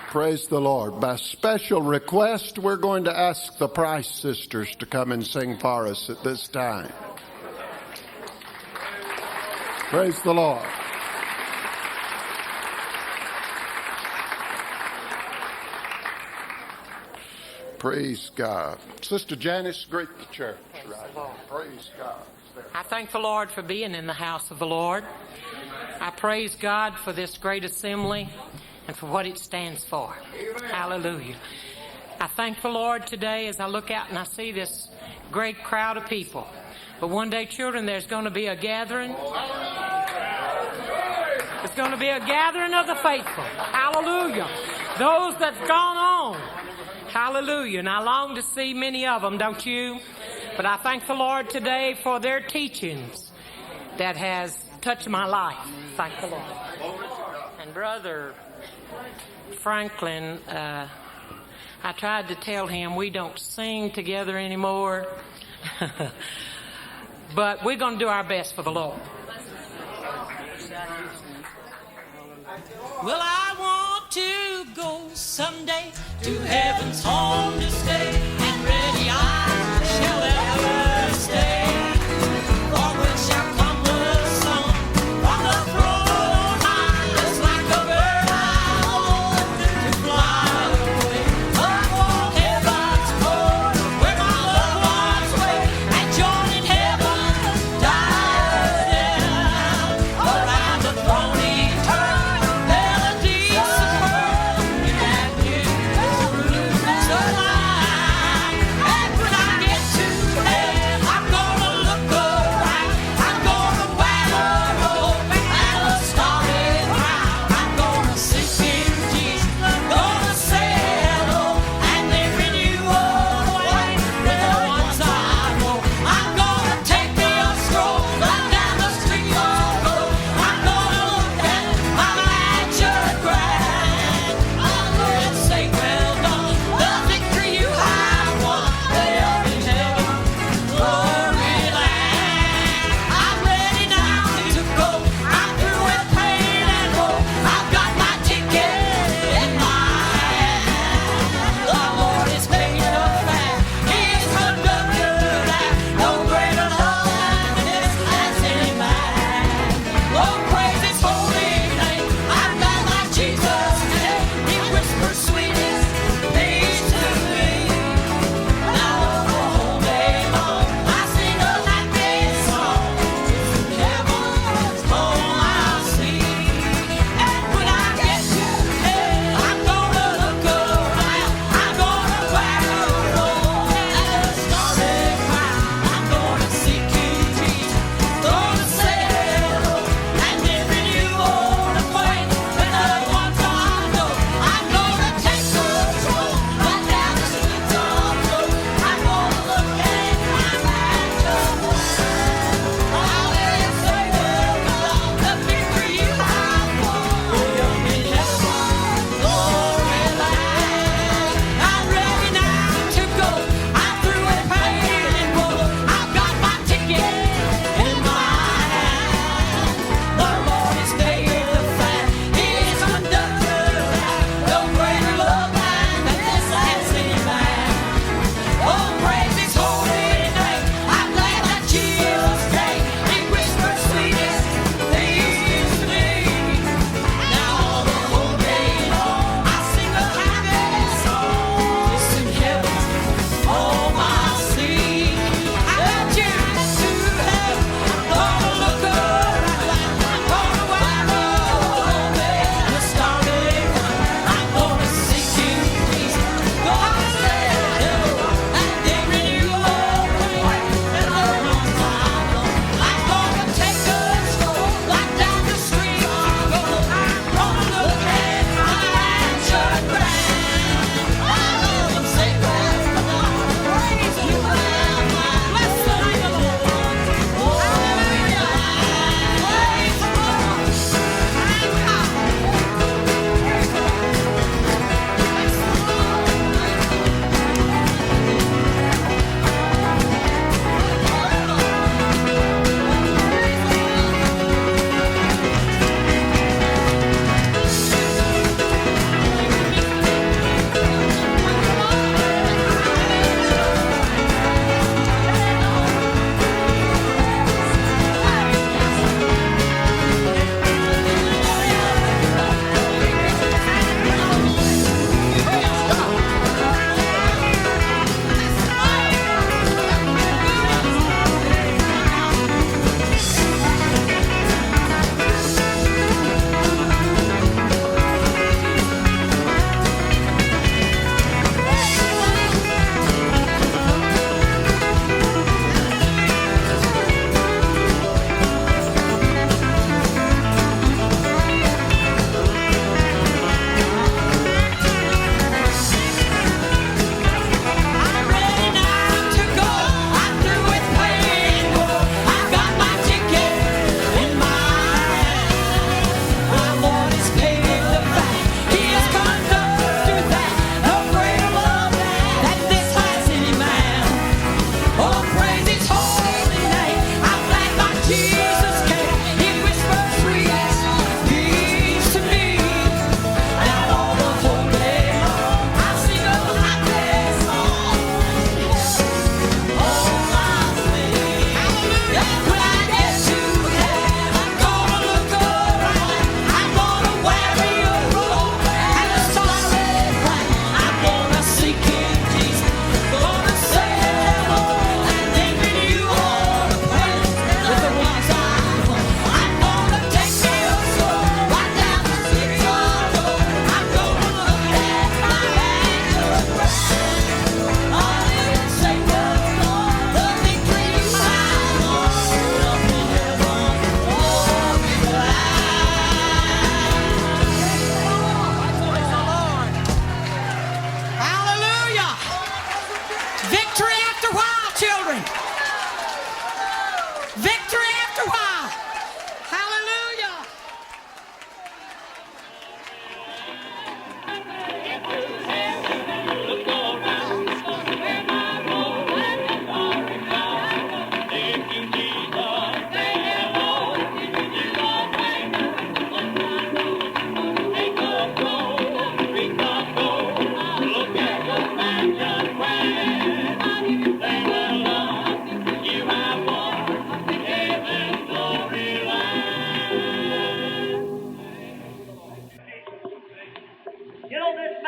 Praise the Lord. By special request, we're going to ask the Price sisters to come and sing for us at this time. Praise the Lord. Praise God. Sister Janice, greet the church. Praise God. I thank the Lord for being in the house of the Lord. I praise God for this great assembly and for what it stands for. Hallelujah. I thank the Lord today as I look out and I see this great crowd of people. But one day, children, there's going to be a gathering. It's going to be a gathering of the faithful. Hallelujah. Those that's gone on. Hallelujah. And I long to see many of them, don't you? But I thank the Lord today for their teachings that has touched my life. Thank the Lord. And Brother Franklin, I tried to tell him we don't sing together anymore. But we're going to do our best for the Lord. Well, I want to go someday to heaven's home to stay, and ready I shall ever stay. For when shall come the sun from the throne on high, just like a bird I want to fly away. Upon heaven's court where my loved ones wait, and join in heaven's diadem around the throne eternal. So I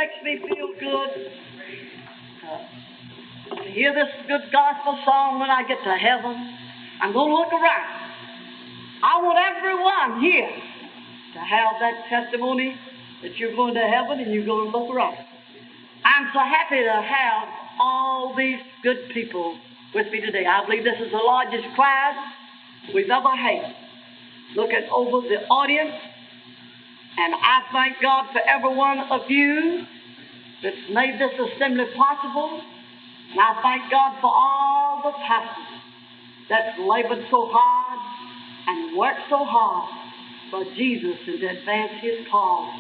makes me feel good to hear this good gospel song when I get to heaven. I'm going to look around. I want everyone here to have that testimony that you're going to heaven and you're going to look around. I'm so happy to have all these good people with me today. I believe this is the largest crowd we've ever had. Looking over the audience, and I thank God for every one of you that's made this assembly possible. And I thank God for all the pastors that's labored so hard and worked so hard for Jesus and to advance His cause.